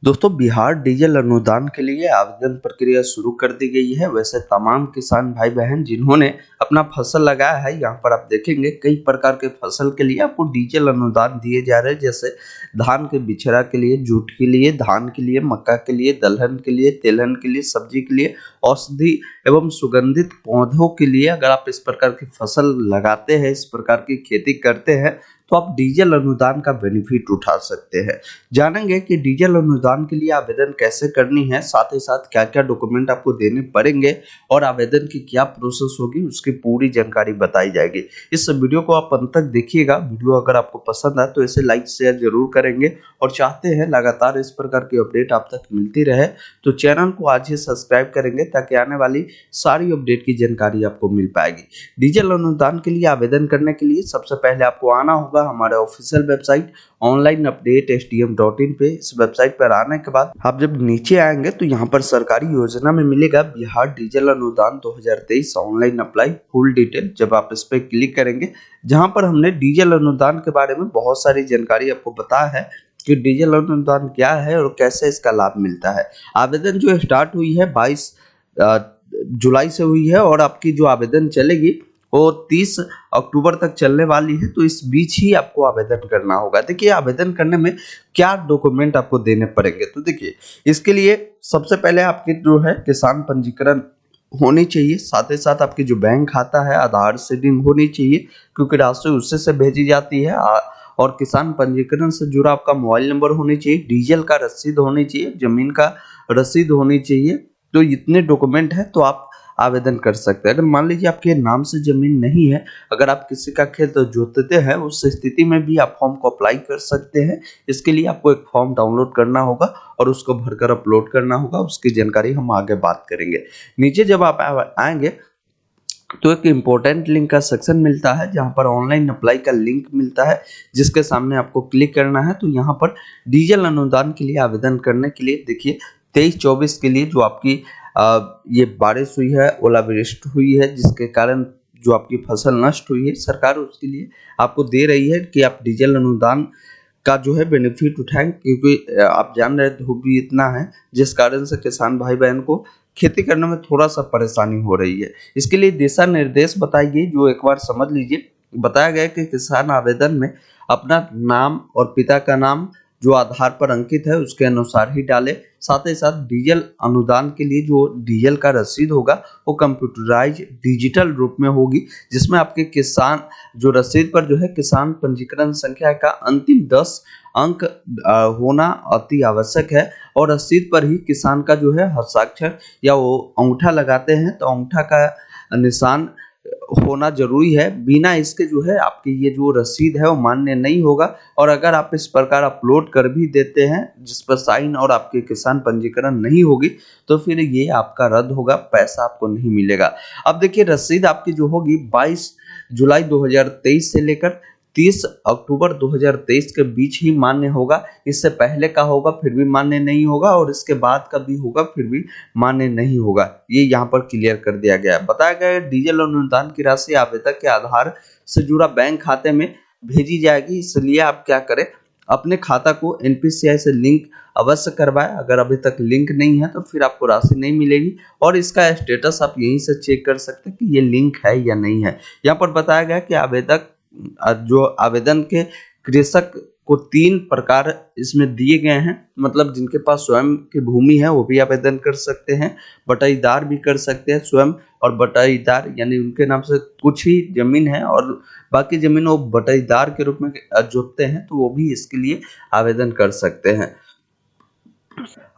दोस्तों बिहार डीजल अनुदान के लिए आवेदन प्रक्रिया शुरू कर दी गई है। वैसे तमाम किसान भाई बहन जिन्होंने अपना फसल लगाया है, यहाँ पर आप देखेंगे कई प्रकार के फसल के लिए आपको डीजल अनुदान दिए जा रहे हैं। जैसे धान के बिचड़ा के लिए, जूट के लिए, धान के लिए, मक्का के लिए, दलहन के लिए, तेलहन के लिए, सब्जी के लिए, औषधि एवं सुगंधित पौधों के लिए। अगर आप इस प्रकार की फसल लगाते हैं, इस प्रकार की खेती करते हैं, तो आप डीजल अनुदान का बेनिफिट उठा सकते हैं। जानेंगे कि डीजल अनुदान के लिए आवेदन कैसे करनी है, साथ ही साथ क्या क्या डॉक्यूमेंट आपको देने पड़ेंगे और आवेदन की क्या प्रोसेस होगी, उसकी पूरी जानकारी बताई जाएगी। इस वीडियो को आप अंत तक देखिएगा। वीडियो अगर आपको पसंद आए तो इसे लाइक शेयर जरूर करेंगे और चाहते हैं लगातार इस प्रकार की अपडेट आप तक मिलती रहे तो चैनल को आज ही सब्सक्राइब करेंगे, ताकि आने वाली सारी अपडेट की जानकारी आपको मिल पाएगी। डीजल अनुदान के लिए आवेदन करने के लिए सबसे पहले आपको आना होगा हमारे official website online update STM.in पे। इस वेबसाइट पर आने के बाद आप जब नीचे आएंगे तो यहाँ पर सरकारी योजना में मिलेगा बिहार डीजल अनुदान 2023 ऑनलाइन अप्लाई फुल डिटेल। जब आप इस पर क्लिक करेंगे, जहाँ पर हमने डीजल अनुदान के बारे में बहुत सारी जानकारी आपको बताया है कि डीजल अनुदान क्या है और कैसे इसका लाभ मिलता है। आवेदन जो स्टार्ट हुई है 22 जुलाई से हुई है और आपकी जो आवेदन चलेगी वो 30 अक्टूबर तक चलने वाली है। तो इस बीच ही आपको आवेदन करना होगा। देखिए आवेदन करने में क्या डॉक्यूमेंट आपको देने पड़ेंगे, तो देखिए इसके लिए सबसे पहले आपकी जो है किसान पंजीकरण होनी चाहिए। साथ ही साथ आपकी जो बैंक खाता है आधार से लिंक होनी चाहिए, क्योंकि राशि उससे से भेजी जाती है। और किसान पंजीकरण से जुड़ा आपका मोबाइल नंबर होनी चाहिए, डीजल का रसीद होनी चाहिए, जमीन का रसीद होनी चाहिए। तो इतने डॉक्यूमेंट है तो आप आवेदन कर सकते हैं। अगर मान लीजिए आपके नाम से जमीन नहीं है, अगर आप किसी का खेत जोतते हैं, उस स्थिति में भी आप फॉर्म को अप्लाई कर सकते हैं। इसके लिए आपको एक फॉर्म डाउनलोड करना होगा और उसको भरकर अपलोड करना होगा। उसकी जानकारी हम आगे बात करेंगे। नीचे जब आप आएंगे तो एक इम्पोर्टेंट लिंक का सेक्शन मिलता है, जहां पर ऑनलाइन अप्लाई का लिंक मिलता है, जिसके सामने आपको क्लिक करना है। तो यहाँ पर डीजल अनुदान के लिए आवेदन करने के लिए देखिए 23-24 के लिए जो आपकी ये बारिश हुई है, ओलावृष्टि हुई है, जिसके कारण जो आपकी फसल नष्ट हुई है, सरकार उसके लिए आपको दे रही है कि आप डीजल अनुदान का जो है बेनिफिट उठाएं। क्योंकि आप जान रहे धूप भी इतना है, जिस कारण से किसान भाई बहन को खेती करने में थोड़ा सा परेशानी हो रही है। इसके लिए दिशा निर्देश बताई गई, जो एक बार समझ लीजिए। बताया गया कि किसान आवेदन में अपना नाम और पिता का नाम जो आधार पर अंकित है उसके अनुसार ही डाले। साथ ही साथ डीजल अनुदान के लिए जो डीजल का रसीद होगा वो कंप्यूटराइज डिजिटल रूप में होगी, जिसमें आपके किसान जो रसीद पर जो है किसान पंजीकरण संख्या का अंतिम 10 अंक होना अति आवश्यक है। और रसीद पर ही किसान का जो है हस्ताक्षर या वो अंगूठा लगाते हैं तो अंगूठा का निशान होना जरूरी है। बिना इसके जो है आपकी ये जो रसीद है वो मान्य नहीं होगा। और अगर आप इस प्रकार अपलोड कर भी देते हैं जिस पर साइन और आपके किसान पंजीकरण नहीं होगी, तो फिर ये आपका रद्द होगा, पैसा आपको नहीं मिलेगा। अब देखिए रसीद आपकी जो होगी 22 जुलाई 2023 से लेकर 30 अक्टूबर 2023 के बीच ही मान्य होगा। इससे पहले का होगा फिर भी मान्य नहीं होगा, और इसके बाद का भी होगा फिर भी मान्य नहीं होगा। ये यहाँ पर क्लियर कर दिया गया है। बताया गया है डीजल अनुदान की राशि आवेदक के आधार से जुड़ा बैंक खाते में भेजी जाएगी। इसलिए आप क्या करें, अपने खाता को NPCI से लिंक अवश्य करवाएं। अगर अभी तक लिंक नहीं है तो फिर आपको राशि नहीं मिलेगी, और इसका स्टेटस आप यहीं से चेक कर सकते हैं कि ये लिंक है या नहीं है। यहाँ पर बताया गया कि आवेदक जो आवेदन के कृषक को 3 प्रकार इसमें दिए गए हैं। मतलब जिनके पास स्वयं की भूमि है वो भी आवेदन कर सकते हैं, बटाईदार भी कर सकते हैं। स्वयं और बटाईदार यानी उनके नाम से कुछ ही जमीन है और बाकी जमीन वो बटाईदार के रूप में जोतते हैं, तो वो भी इसके लिए आवेदन कर सकते हैं।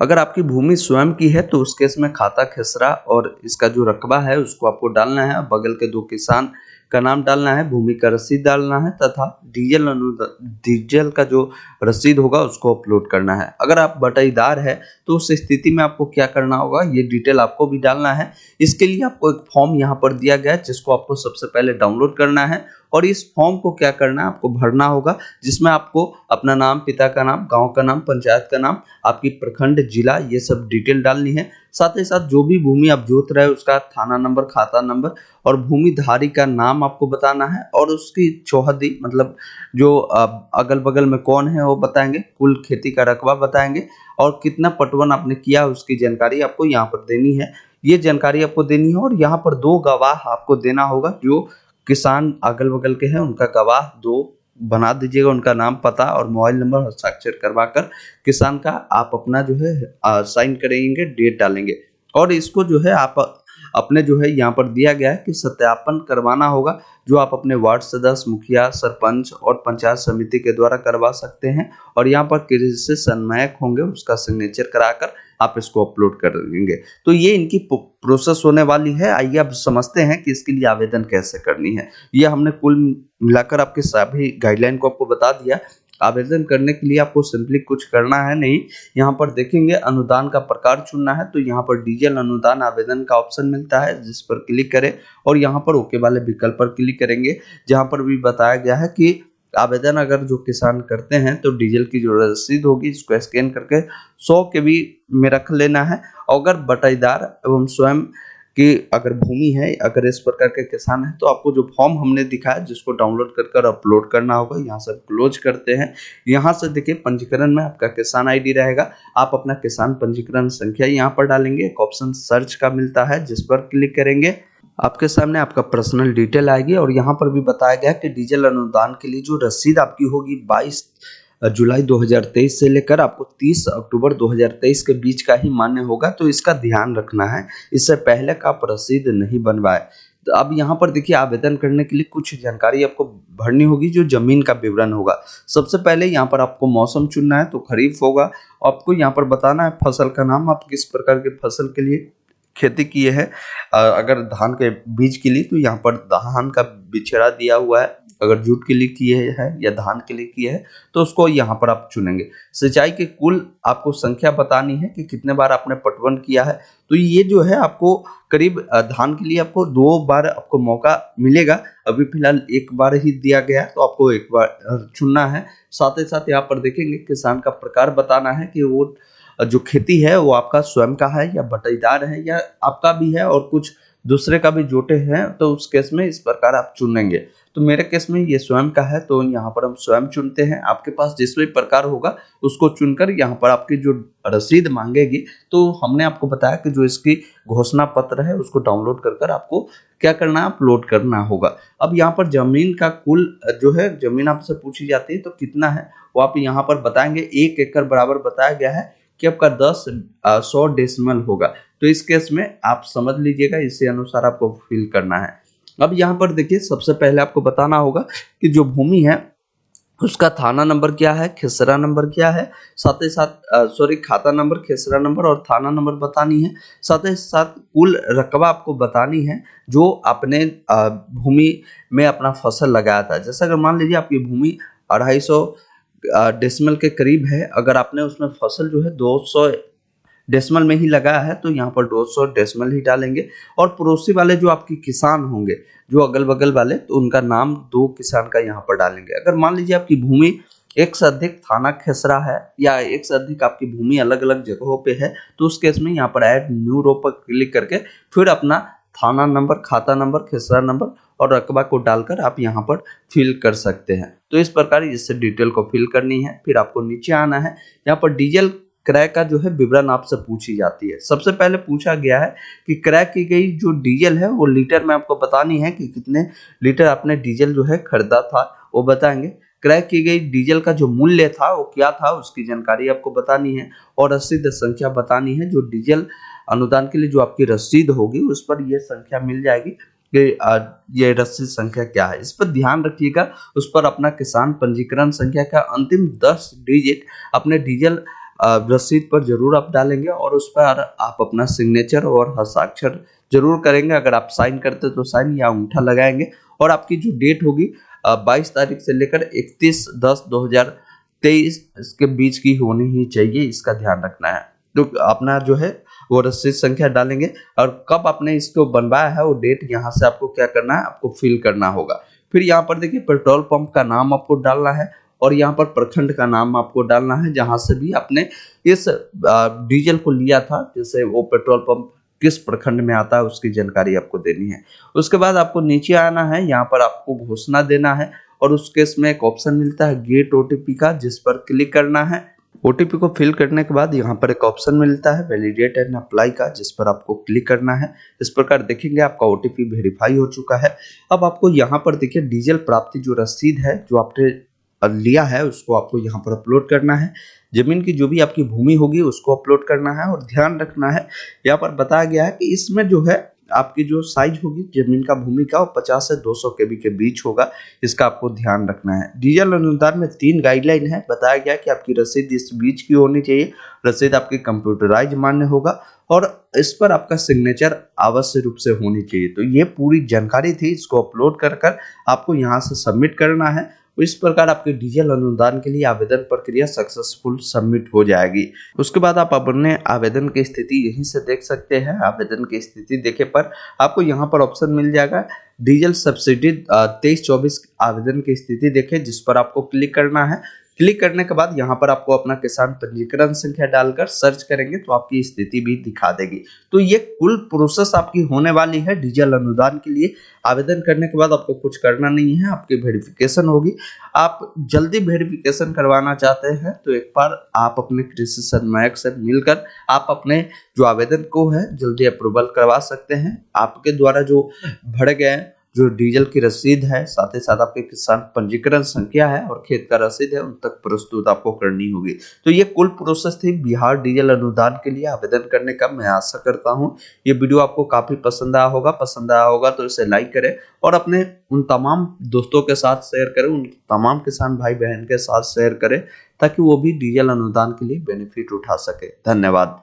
अगर आपकी भूमि स्वयं की है तो उस केस में खाता खेसरा और इसका जो रकबा है उसको आपको डालना है। बगल के 2 किसान का नाम डालना है, भूमि का रसीद डालना है तथा डीजल का जो रसीद होगा उसको अपलोड करना है। अगर आप बटाईदार है तो उस स्थिति में आपको क्या करना होगा, ये डिटेल आपको भी डालना है। इसके लिए आपको एक फॉर्म यहाँ पर दिया गया है, जिसको आपको सबसे पहले डाउनलोड करना है और इस फॉर्म को क्या करना है, आपको भरना होगा, जिसमें आपको अपना नाम, पिता का नाम, गांव का नाम, पंचायत का नाम, आपकी प्रखंड, जिला, ये सब डिटेल डालनी है। साथ ही साथ जो भी भूमि आप जोत रहे हो उसका थाना नंबर, खाता नंबर और भूमिधारी का नाम आपको बताना है, और उसकी चौहदी मतलब जो अगल बगल में कौन है वो बताएंगे, कुल खेती का रकबा बताएंगे, और कितना पटवन आपने किया उसकी जानकारी आपको यहाँ पर देनी है। ये जानकारी आपको देनी है, और यहाँ पर 2 गवाह आपको देना होगा, जो किसान अगल बगल के हैं उनका गवाह 2 बना दीजिएगा, उनका नाम, पता और मोबाइल नंबर हस्ताक्षर करवाकर किसान का आप अपना जो है साइन करेंगे, डेट डालेंगे, और इसको जो है आप अपने जो है यहाँ पर दिया गया है कि सत्यापन करवाना होगा, जो आप अपने वार्ड सदस्य, मुखिया, सरपंच और पंचायत समिति के द्वारा करवा सकते हैं, और यहाँ पर किसी सन्मायक होंगे उसका सिग्नेचर कराकर आप इसको अपलोड कर देंगे। तो ये इनकी प्रोसेस होने वाली है। आइए अब समझते हैं कि इसके लिए आवेदन कैसे करनी है। ये हमने कुल मिलाकर आपके सभी गाइडलाइन को आपको बता दिया। आवेदन करने के लिए आपको सिंपली कुछ करना है नहीं, यहाँ पर देखेंगे अनुदान का प्रकार चुनना है, तो यहाँ पर डीजल अनुदान आवेदन का ऑप्शन मिलता है, जिस पर क्लिक करें और यहाँ पर ओके वाले विकल्प पर क्लिक करेंगे, जहाँ पर भी बताया गया है कि आवेदन अगर जो किसान करते हैं तो डीजल की जो रसीद होगी इसको स्कैन करके 100 KB में रख लेना है। अगर बटाईदार एवं स्वयं कि अगर भूमि है, अगर इस प्रकार के किसान है, तो आपको जो फॉर्म हमने दिखाया जिसको डाउनलोड कर अपलोड करना होगा। यहाँ से क्लोज करते हैं। यहाँ से देखिए पंजीकरण में आपका किसान आईडी रहेगा, आप अपना किसान पंजीकरण संख्या यहाँ पर डालेंगे। एक ऑप्शन सर्च का मिलता है जिस पर क्लिक करेंगे, आपके सामने आपका पर्सनल डिटेल आएगी, और यहाँ पर भी बताया गया कि डीजल अनुदान के लिए जो रसीद आपकी होगी 22 जुलाई 2023 से लेकर आपको 30 अक्टूबर 2023 के बीच का ही मान्य होगा, तो इसका ध्यान रखना है, इससे पहले का आप रसीद नहीं बनवाए। तो अब यहाँ पर देखिए आवेदन करने के लिए कुछ जानकारी आपको भरनी होगी, जो जमीन का विवरण होगा। सबसे पहले यहाँ पर आपको मौसम चुनना है, तो खरीफ होगा। आपको यहाँ पर बताना है फसल का नाम, आप किस प्रकार के फसल के लिए खेती किए हैं। अगर धान के बीज के लिए तो यहाँ पर धान का बिछड़ा दिया हुआ है, अगर जूट के लिए किए हैं या धान के लिए किए हैं तो उसको यहाँ पर आप चुनेंगे। सिंचाई के कुल आपको संख्या बतानी है कि कितने बार आपने पटवन किया है, तो ये जो है आपको करीब धान के लिए आपको 2 बार आपको मौका मिलेगा, अभी फिलहाल 1 बार ही दिया गया है, तो आपको 1 बार चुनना है। साथ ही साथ यहाँ पर देखेंगे किसान का प्रकार बताना है कि वो जो खेती है वो आपका स्वयं का है या बटाईदार है या आपका भी है और कुछ दूसरे का भी जोटे हैं, तो उस केस में इस प्रकार आप चुनेंगे। तो मेरे केस में ये स्वयं का है, तो यहाँ पर हम स्वयं चुनते हैं। आपके पास जिस भी प्रकार होगा उसको चुनकर यहाँ पर आपकी जो रसीद मांगेगी, तो हमने आपको बताया कि जो इसकी घोषणा पत्र है उसको डाउनलोड कर आपको क्या करना है, अपलोड करना होगा। अब यहाँ पर जमीन का कुल जो है, जमीन आपसे पूछी जाती है तो कितना है वो आप यहाँ पर बताएंगे। 1 एकड़ बराबर बताया गया है कि आपका 100 डेसिमल होगा, तो इस केस में आप समझ लीजिएगा, इसी अनुसार आपको फिल करना है। अब यहाँ पर देखिए सबसे पहले आपको बताना होगा कि जो भूमि है उसका थाना नंबर क्या है, खेसरा नंबर क्या है, साथ ही साथ खाता नंबर, खेसरा नंबर और थाना नंबर बतानी है। साथ ही साथ कुल रकबा आपको बतानी है जो आपने भूमि में अपना फसल लगाया था। जैसा अगर मान लीजिए आपकी भूमि 250 डेसिमल के करीब है, अगर आपने उसमें फसल जो है 200 डेसिमल में ही लगाया है तो यहाँ पर 200 डेसिमल ही डालेंगे। और पड़ोसी वाले जो आपके किसान होंगे, जो अगल बगल वाले, तो उनका नाम 2 किसान का यहाँ पर डालेंगे। अगर मान लीजिए आपकी भूमि एक से अधिक थाना खेसरा है या एक से अधिक आपकी भूमि अलग अलग जगहों पे है, तो उस केस में यहाँ पर ऐड न्यू रो पर क्लिक करके फिर अपना थाना नंबर, खाता नंबर, खेसरा नंबर और रकबा को डालकर आप यहाँ पर फिल कर सकते हैं। तो इस प्रकार इससे डिटेल को फिल करनी है। फिर आपको नीचे आना है, यहाँ पर डीजल क्रय का जो है विवरण आपसे पूछी जाती है। सबसे पहले पूछा गया है कि क्रय की गई जो डीजल है वो लीटर में आपको बतानी है कि कितने लीटर आपने डीजल जो है खरीदा था, वो बताएंगे। क्रय की गई डीजल का जो मूल्य था वो क्या था, उसकी जानकारी आपको बतानी है। और रसीद संख्या बतानी है, जो डीजल अनुदान के लिए जो आपकी रसीद होगी उस पर यह संख्या मिल जाएगी कि ये रसीद संख्या क्या है। इस पर ध्यान रखिएगा। उस पर अपना किसान पंजीकरण संख्या का अंतिम 10 डिजिट अपने डीजल रसीद पर जरूर आप डालेंगे, और उस पर आप अपना सिग्नेचर और हस्ताक्षर जरूर करेंगे। अगर आप साइन करते तो साइन या अंगूठा लगाएंगे। और आपकी जो डेट होगी 22 तारीख से लेकर 31/10/2023 इसके बीच की होनी ही चाहिए, इसका ध्यान रखना है। तो अपना जो है वो रसीद संख्या डालेंगे, और कब आपने इसको बनवाया है वो डेट यहाँ से आपको क्या करना है, आपको फिल करना होगा। फिर यहाँ पर देखिए पेट्रोल पंप का नाम आपको डालना है और यहाँ पर प्रखंड का नाम आपको डालना है जहां से भी आपने इस डीजल को लिया था, जैसे वो पेट्रोल पंप किस प्रखंड में आता है उसकी जानकारी आपको देनी है। उसके बाद आपको नीचे आना है, यहाँ पर आपको घोषणा देना है और उस केस में एक ऑप्शन मिलता है गेट ओटीपी का, जिस पर क्लिक करना है। ओटीपी को फिल करने के बाद यहाँ पर एक ऑप्शन मिलता है वैलिडेट एंड अप्लाई का, जिस पर आपको क्लिक करना है। इस प्रकार देखेंगे आपका ओटीपी वेरीफाई हो चुका है। अब आपको यहाँ पर देखिए डीजल प्राप्ति जो रसीद है जो आपने लिया है उसको आपको यहाँ पर अपलोड करना है। जमीन की जो भी आपकी भूमि होगी उसको अपलोड करना है और ध्यान रखना है यहाँ पर बताया गया है कि इसमें जो है आपकी जो साइज होगी जमीन का भूमि का वो 50 से 200 केबी के बीच होगा, इसका आपको ध्यान रखना है। डीजल अनुदान में 3 गाइडलाइन है। बताया गया कि आपकी रसीद इस बीच की होनी चाहिए, रसीद आपकी कंप्यूटराइज मान्य होगा और इस पर आपका सिग्नेचर आवश्यक रूप से होनी चाहिए। तो ये पूरी जानकारी थी, इसको अपलोड कर आपको यहाँ से सबमिट करना है। इस प्रकार आपके डीजल अनुदान के लिए आवेदन प्रक्रिया सक्सेसफुल सबमिट हो जाएगी। उसके बाद आप अपने आवेदन की स्थिति यहीं से देख सकते हैं। आवेदन की स्थिति देखे पर आपको यहाँ पर ऑप्शन मिल जाएगा डीजल सब्सिडी 23-24 आवेदन की स्थिति देखें, जिस पर आपको क्लिक करना है। क्लिक करने के बाद यहाँ पर आपको अपना किसान पंजीकरण संख्या डालकर सर्च करेंगे तो आपकी स्थिति भी दिखा देगी। तो ये कुल प्रोसेस आपकी होने वाली है डीजल अनुदान के लिए। आवेदन करने के बाद आपको कुछ करना नहीं है, आपकी वेरिफिकेशन होगी। आप जल्दी वेरिफिकेशन करवाना चाहते हैं तो एक बार आप अपने कृषि सन्मायक से मिलकर आप अपने जो आवेदन को है जल्दी अप्रूवल करवा सकते हैं। आपके द्वारा जो भरे गए जो डीजल की रसीद है, साथ ही साथ आपके किसान पंजीकरण संख्या है और खेत का रसीद है, उन तक प्रस्तुत आपको करनी होगी। तो ये कुल प्रोसेस थी बिहार डीजल अनुदान के लिए आवेदन करने का। मैं आशा करता हूँ ये वीडियो आपको काफी पसंद आया होगा तो इसे लाइक करें और अपने उन तमाम दोस्तों के साथ शेयर करें, उन तमाम किसान भाई बहन के साथ शेयर करें ताकि वो भी डीजल अनुदान के लिए बेनिफिट उठा सके। धन्यवाद।